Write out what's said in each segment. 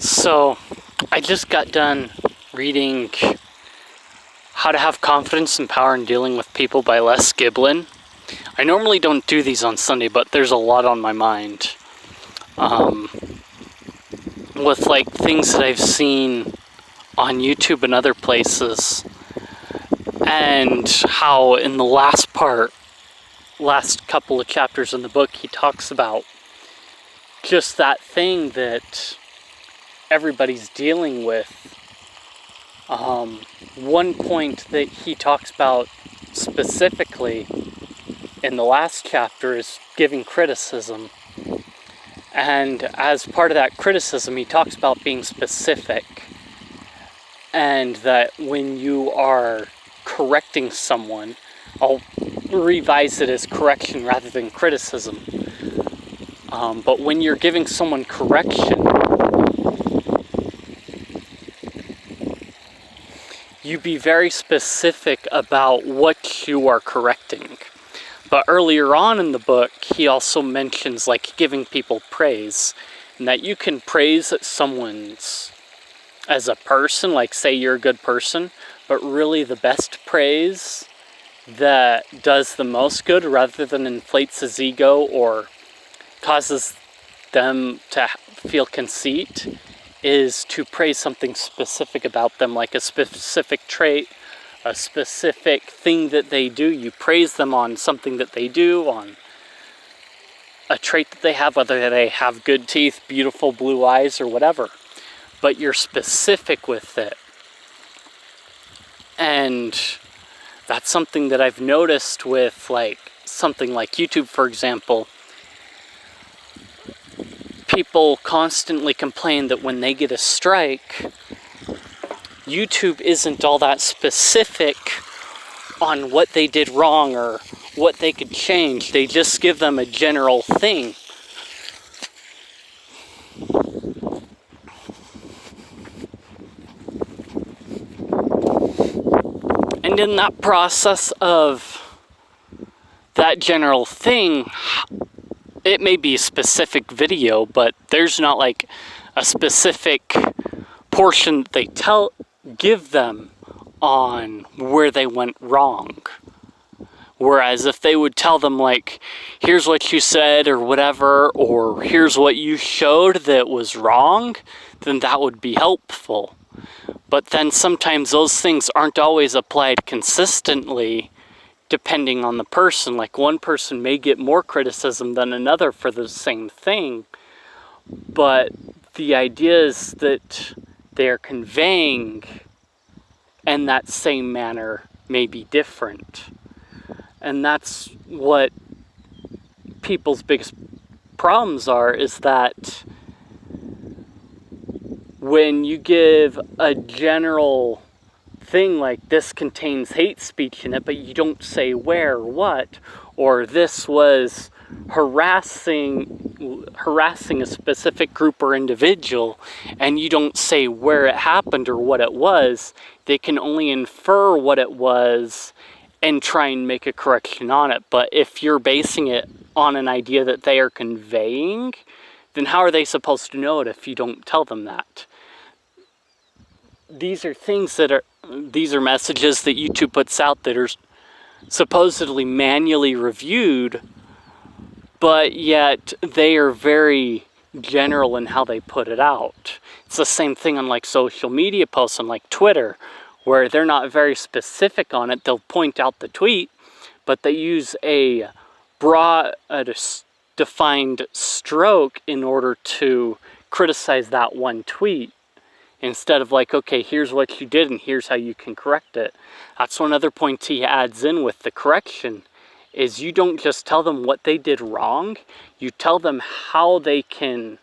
So, I just got done reading How to Have Confidence and Power in Dealing with People by Les Giblin. I normally don't do these on Sunday, but there's a lot on my mind. With like things that I've seen on YouTube and other places. And how in the last couple of chapters in the book, he talks about just that thing that everybody's dealing with. One point that he talks about specifically in the last chapter is giving criticism. And as part of that criticism, he talks about being specific. And that when you are correcting someone, I'll revise it as correction rather than criticism. But when you're giving someone correction, you be very specific about what you are correcting. But earlier on in the book, he also mentions like giving people praise, and that you can praise someone's as a person, like say you're a good person, but really the best praise that does the most good rather than inflates his ego or causes them to feel conceit is to praise something specific about them, like a specific trait, a specific thing that they do. You praise them on something that they do, on a trait that they have, whether they have good teeth, beautiful blue eyes, or whatever. But you're specific with it. And that's something that I've noticed with like something like YouTube, for example. People constantly complain that when they get a strike, YouTube isn't all that specific on what they did wrong or what they could change. They just give them a general thing. And in that process of that general thing, it may be a specific video, but there's not like a specific portion that they give them on where they went wrong. Whereas if they would tell them like, here's what you said or whatever, or here's what you showed that was wrong, then that would be helpful. But then sometimes those things aren't always applied consistently depending on the person. Like one person may get more criticism than another for the same thing, but the ideas that they're conveying in that same manner may be different. And that's what people's biggest problems are, is that when you give a general thing like this contains hate speech in it, but you don't say where or what, or this was harassing a specific group or individual, and you don't say where it happened or what it was, they can only infer what it was and try and make a correction on it. But if you're basing it on an idea that they are conveying, then how are they supposed to know it if you don't tell them that? These are messages that YouTube puts out that are supposedly manually reviewed, but yet they are very general in how they put it out. It's the same thing on like social media posts on like Twitter, where they're not very specific on it. They'll point out the tweet, but they use a broad, defined stroke in order to criticize that one tweet. Instead of like, okay, here's what you did and here's how you can correct it. That's one other point he adds in with the correction, is you don't just tell them what they did wrong, you tell them how they can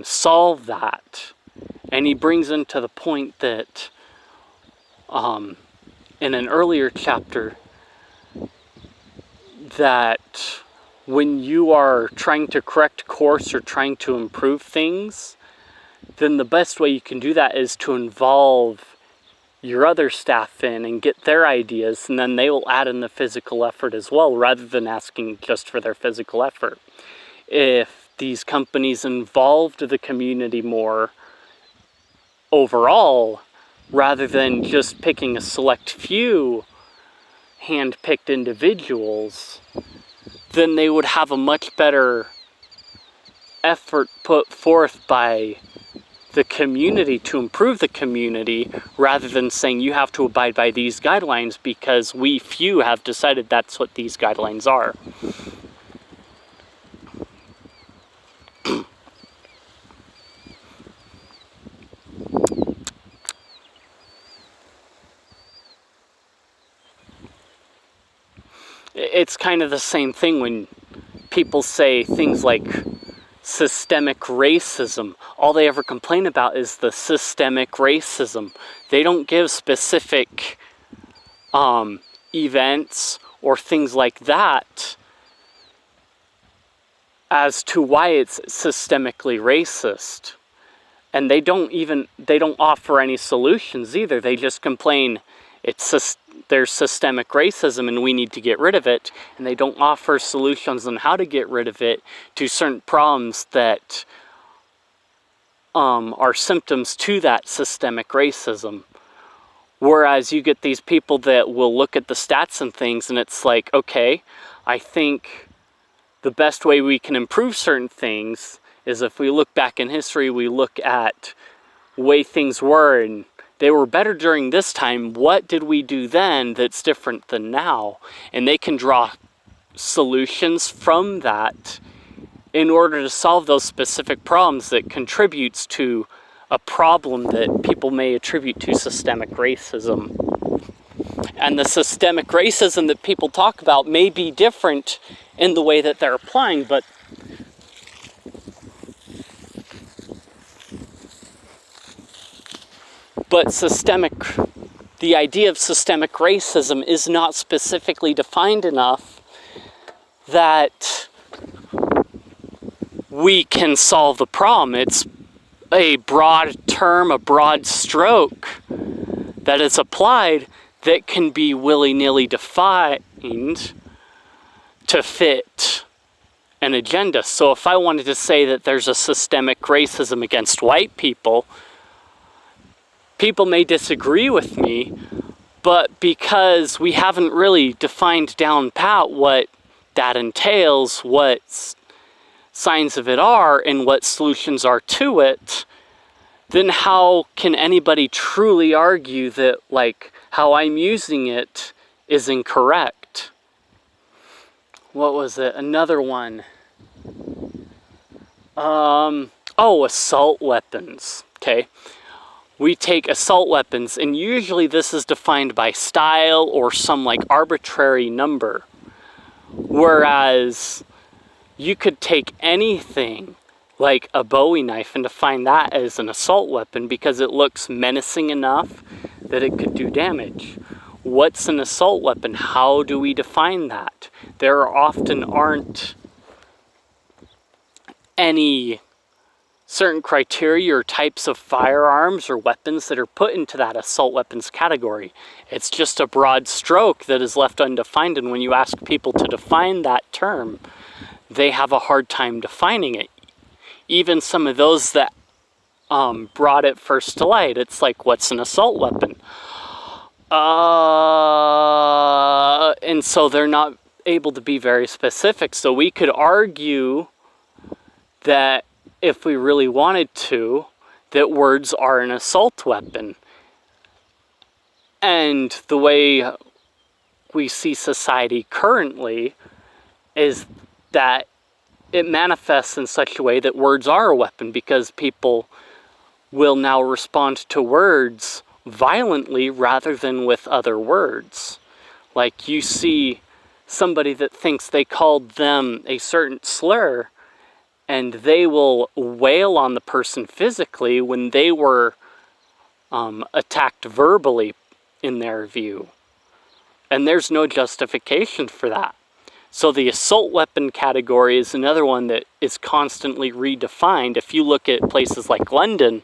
solve that. And he brings into the point that in an earlier chapter, that when you are trying to correct course or trying to improve things, then the best way you can do that is to involve your other staff in and get their ideas, and then they will add in the physical effort as well, rather than asking just for their physical effort. If these companies involved the community more, overall, rather than just picking a select few hand-picked individuals, then they would have a much better effort put forth by the community to improve the community, rather than saying you have to abide by these guidelines because we few have decided that's what these guidelines are. It's kind of the same thing when people say things like systemic racism. All they ever complain about is the systemic racism. They don't give specific events or things like that as to why it's systemically racist. And they don't offer any solutions either. They just complain there's systemic racism and we need to get rid of it, and they don't offer solutions on how to get rid of it to certain problems that are symptoms to that systemic racism. Whereas you get these people that will look at the stats and things and it's like, okay, I think the best way we can improve certain things is if we look back in history, we look at the way things were, and they were better during this time. What did we do then that's different than now? And they can draw solutions from that in order to solve those specific problems that contributes to a problem that people may attribute to systemic racism. And the systemic racism that people talk about may be different in the way that they're applying, but the idea of systemic racism is not specifically defined enough that we can solve the problem. It's a broad term, a broad stroke that is applied that can be willy-nilly defined to fit an agenda. So if I wanted to say that there's a systemic racism against white people, people may disagree with me, but because we haven't really defined down pat what that entails, what signs of it are, and what solutions are to it, then how can anybody truly argue that, like, how I'm using it is incorrect? What was it? Another one. Assault weapons. Okay. We take assault weapons, and usually this is defined by style or some like arbitrary number. Whereas you could take anything like a Bowie knife and define that as an assault weapon because it looks menacing enough that it could do damage. What's an assault weapon? How do we define that? There often aren't any certain criteria or types of firearms or weapons that are put into that assault weapons category. It's just a broad stroke that is left undefined, and when you ask people to define that term, they have a hard time defining it. Even some of those that brought it first to light, it's like, what's an assault weapon? And so they're not able to be very specific. So we could argue that if we really wanted to, that words are an assault weapon. And the way we see society currently is that it manifests in such a way that words are a weapon, because people will now respond to words violently rather than with other words. Like, you see somebody that thinks they called them a certain slur, and they will wail on the person physically when they were attacked verbally in their view. And there's no justification for that. So the assault weapon category is another one that is constantly redefined. If you look at places like London,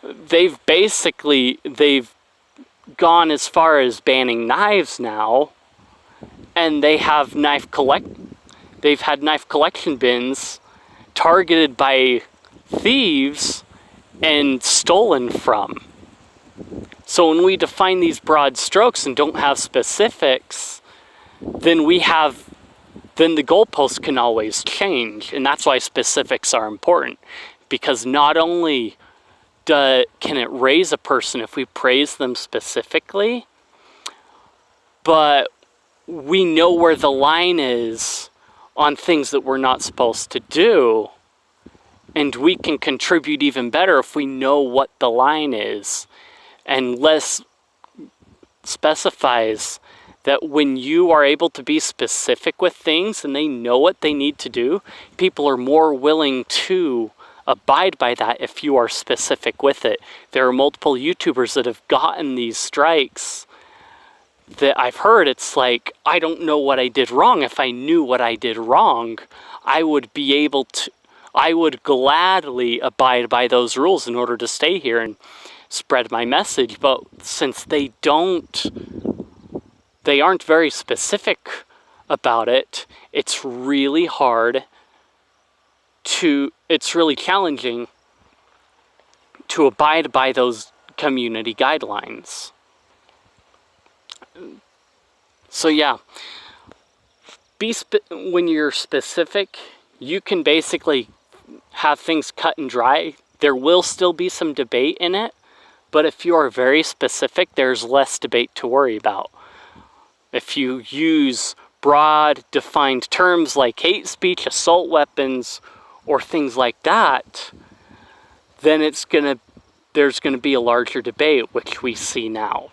they've gone as far as banning knives now, and they have they've had knife collection bins targeted by thieves and stolen from. So when we define these broad strokes and don't have specifics, then the goalposts can always change. And that's why specifics are important, because not only can it raise a person if we praise them specifically, but we know where the line is on things that we're not supposed to do, and we can contribute even better if we know what the line is. And Les specifies that when you are able to be specific with things and they know what they need to do, people are more willing to abide by that if you are specific with it. There are multiple YouTubers that have gotten these strikes that I've heard. It's like, I don't know what I did wrong. If I knew what I did wrong, I would gladly abide by those rules in order to stay here and spread my message. But since they aren't very specific about it, it's really challenging to abide by those community guidelines. So yeah, when you're specific, you can basically have things cut and dry. There will still be some debate in it, but if you are very specific, there's less debate to worry about. If you use broad, defined terms like hate speech, assault weapons, or things like that, then there's gonna be a larger debate, which we see now.